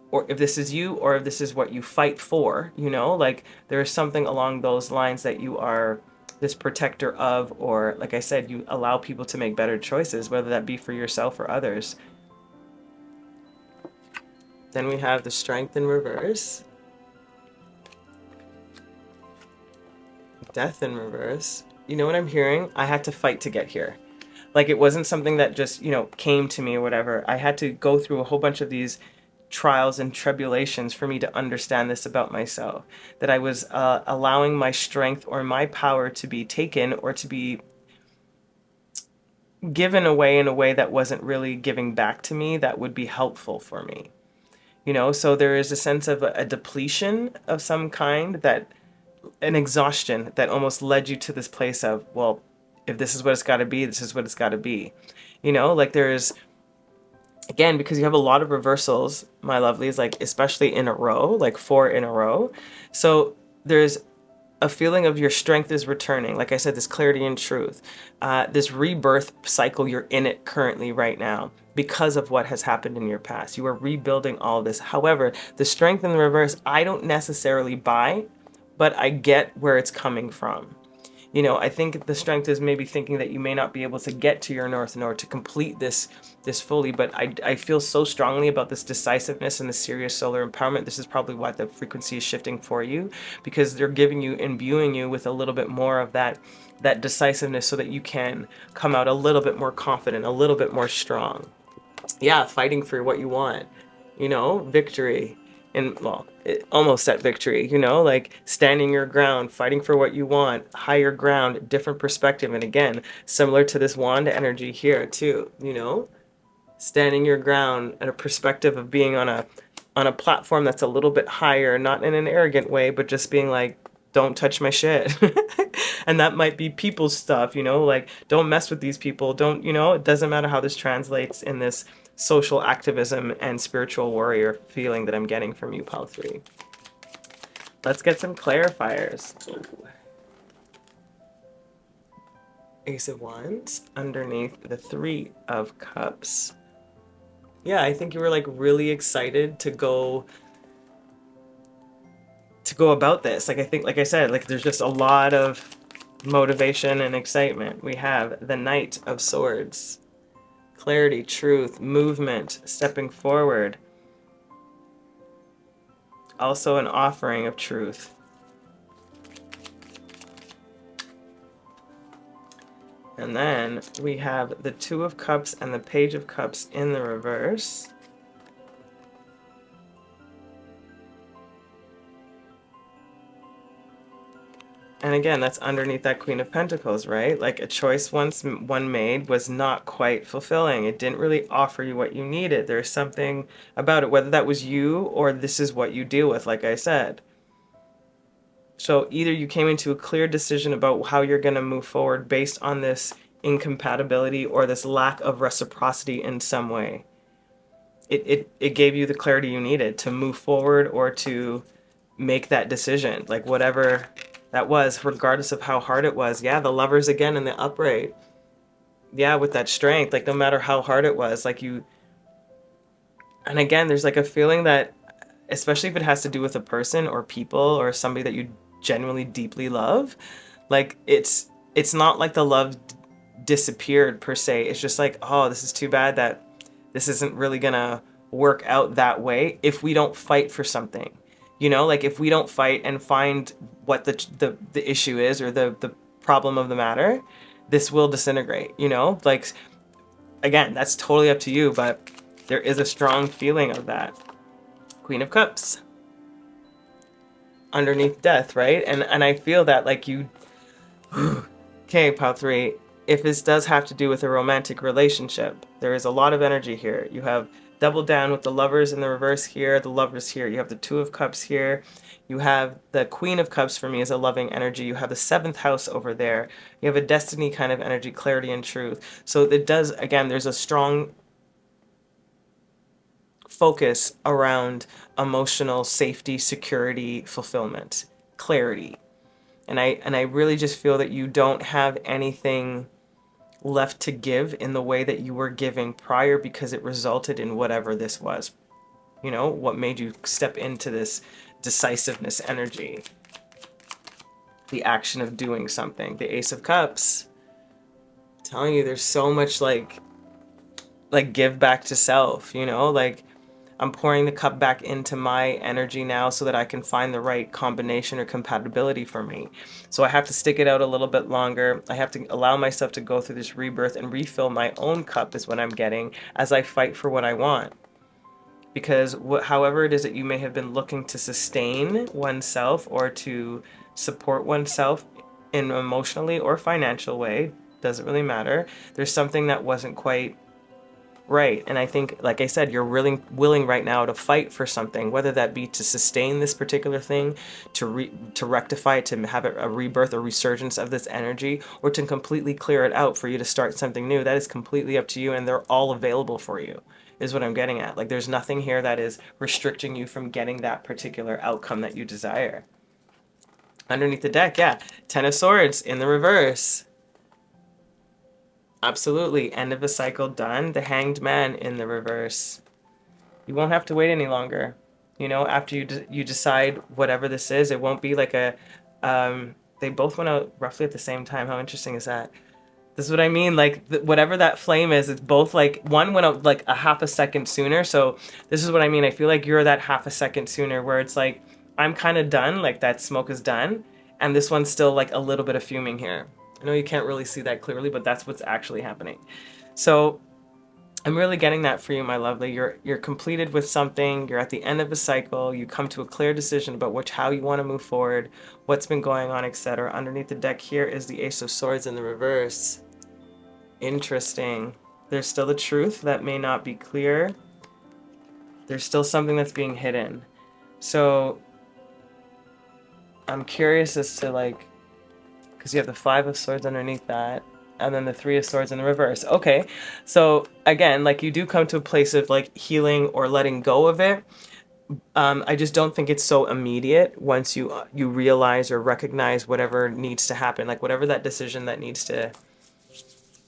or if this is you, or if this is what you fight for, you know, like there's something along those lines that you are this protector of, or like I said, you allow people to make better choices, whether that be for yourself or others. Then we have the Strength in reverse. Death in reverse. You know what I'm hearing? I had to fight to get here. Like, it wasn't something that just, you know, came to me or whatever. I had to go through a whole bunch of these trials and tribulations for me to understand this about myself, that I was allowing my strength or my power to be taken or to be given away in a way that wasn't really giving back to me that would be helpful for me, you know. So there is a sense of a depletion of some kind, that an exhaustion that almost led you to this place of, well, if this is what it's got to be, this is what it's got to be, you know. Like, there's, again, because you have a lot of reversals, my lovelies, like especially in a row, like 4 in a row. So there's a feeling of your strength is returning. Like I said, this clarity and truth, this rebirth cycle, you're in it currently right now because of what has happened in your past. You are rebuilding all this. However, the strength in the reverse, I don't necessarily buy, but I get where it's coming from. You know, I think the strength is maybe thinking that you may not be able to get to your North Node to complete this fully, but I feel so strongly about this decisiveness and the serious solar empowerment. This is probably why the frequency is shifting for you, because they're giving you, imbuing you with a little bit more of that decisiveness so that you can come out a little bit more confident, a little bit more strong. Yeah, fighting for what you want, you know, victory. And well, almost at victory, you know, like standing your ground, fighting for what you want, higher ground, different perspective. And again, similar to this wand energy here too, you know, standing your ground at a perspective of being on a platform that's a little bit higher, not in an arrogant way, but just being like, don't touch my shit. And that might be people's stuff, you know, like don't mess with these people. Don't, you know, it doesn't matter how this translates in this social activism and spiritual warrior feeling that I'm getting from you, pile 3. Let's get some clarifiers. Ace of Wands underneath the 3 of Cups. Yeah, I think you were like really excited to go about this. Like I think, like I said, like there's just a lot of motivation and excitement. We have the Knight of Swords. Clarity, truth, movement, stepping forward. Also an offering of truth. And then we have the 2 of Cups and the Page of Cups in the reverse. And again, that's underneath that Queen of Pentacles, right? Like a choice once one made was not quite fulfilling. It didn't really offer you what you needed. There's something about it, whether that was you or this is what you deal with, like I said. So either you came into a clear decision about how you're going to move forward based on this incompatibility or this lack of reciprocity in some way. It gave you the clarity you needed to move forward or to make that decision, like whatever that was, regardless of how hard it was. Yeah, the Lovers again in the upright. Yeah, with that strength, like no matter how hard it was, like you. And again, there's like a feeling that, especially if it has to do with a person or people or somebody that you genuinely deeply love, like it's not like the love disappeared per se. It's just like, oh, this is too bad that this isn't really gonna work out that way if we don't fight for something. You know, like if we don't fight and find what the issue is or the problem of the matter, this will disintegrate, you know? Like, again, that's totally up to you, but there is a strong feeling of that. Queen of Cups. Underneath Death, right? And I feel that like you... Okay, pile 3. If this does have to do with a romantic relationship, there is a lot of energy here. You have double down with the Lovers in the reverse here, the Lovers here. You have the 2 of Cups here. You have the Queen of Cups for me as a loving energy. You have the 7th house over there. You have a destiny kind of energy, clarity and truth. So it does, again, there's a strong focus around emotional safety, security, fulfillment, clarity. And I really just feel that you don't have anything left to give in the way that you were giving prior, because it resulted in whatever this was. You know, what made you step into this decisiveness energy. The action of doing something. The Ace of Cups. I'm telling you, there's so much like give back to self, you know, like I'm pouring the cup back into my energy now so that I can find the right combination or compatibility for me. So I have to stick it out a little bit longer. I have to allow myself to go through this rebirth and refill my own cup is what I'm getting as I fight for what I want. Because however it is that you may have been looking to sustain oneself or to support oneself in an emotionally or financial way, doesn't really matter. There's something that wasn't quite right. And I think, like I said, you're really willing right now to fight for something, whether that be to sustain this particular thing, to rectify it, to have a rebirth or resurgence of this energy, or to completely clear it out for you to start something new. That is completely up to you, and they're all available for you, is what I'm getting at. Like there's nothing here that is restricting you from getting that particular outcome that you desire. Underneath the deck, yeah. Ten of Swords in the reverse. Absolutely. End of a cycle done. The Hanged Man in the reverse. You won't have to wait any longer. You know, after you decide whatever this is, it won't be like a... they both went out roughly at the same time. How interesting is that? This is what I mean. Like, whatever that flame is, it's both like... One went out like a half a second sooner. So this is what I mean. I feel like you're that half a second sooner where it's like, I'm kind of done. Like, that smoke is done. And this one's still like a little bit of fuming here. I know you can't really see that clearly, but that's what's actually happening. So I'm really getting that for you, my lovely. You're completed with something. You're at the end of a cycle. You come to a clear decision about how you want to move forward, what's been going on, etc. Underneath the deck here is the Ace of Swords in the reverse. Interesting. There's still the truth that may not be clear. There's still something that's being hidden. So I'm curious as to, like, because you have the Five of Swords underneath that, and then the Three of Swords in the reverse. Okay, so again, like, you do come to a place of like healing or letting go of it. I just don't think it's so immediate once you realize or recognize whatever needs to happen, like whatever that decision that needs to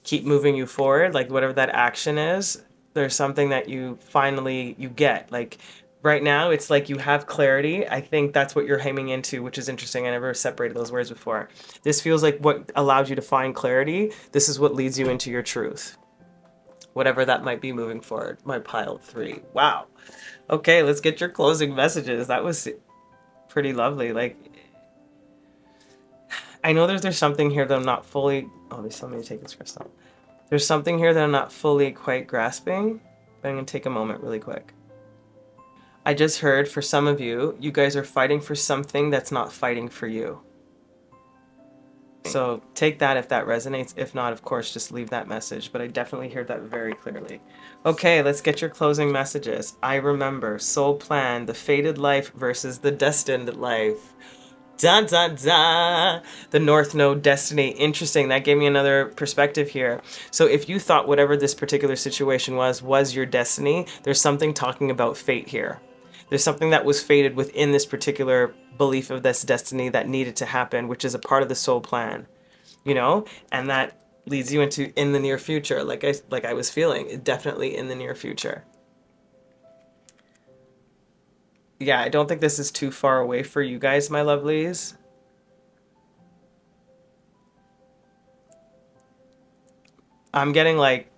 keep moving you forward, like whatever that action is. There's something that you finally get, like. Right now, it's like you have clarity. I think that's what you're aiming into, which is interesting. I never separated those words before. This feels like what allows you to find clarity. This is what leads you into your truth. Whatever that might be moving forward. My pile 3. Wow. Okay, let's get your closing messages. That was pretty lovely. Like, I know there's something here that I'm not fully... Oh, they still need to take this crystal. There's something here that I'm not fully quite grasping, but I'm going to take a moment really quick. I just heard, for some of you, you guys are fighting for something that's not fighting for you. So take that if that resonates. If not, of course, just leave that message. But I definitely heard that very clearly. Okay, let's get your closing messages. I remember, soul plan, the fated life versus the destined life. Da da da. The North Node destiny. Interesting. That gave me another perspective here. So if you thought whatever this particular situation was your destiny, there's something talking about fate here. There's something that was fated within this particular belief of this destiny that needed to happen, which is a part of the soul plan, you know, and that leads you into in the near future, like I was feeling, definitely in the near future. Yeah, I don't think this is too far away for you guys, my lovelies. I'm getting like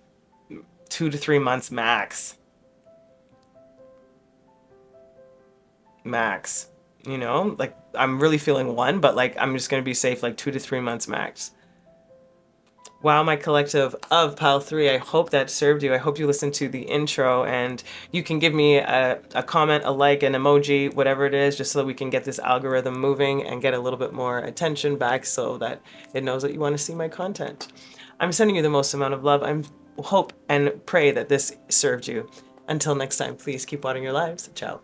2 to 3 months max. Max, you know, like I'm really feeling 1, but like I'm just gonna be safe, like 2 to 3 months max. Wow, my collective of pile 3, I hope that served you. I hope you listened to the intro, and you can give me a comment, a like, an emoji, whatever it is, just so that we can get this algorithm moving and get a little bit more attention back so that it knows that you want to see my content. I'm sending you the most amount of love. I hope and pray that this served you. Until next time, please keep watering your lives. Ciao.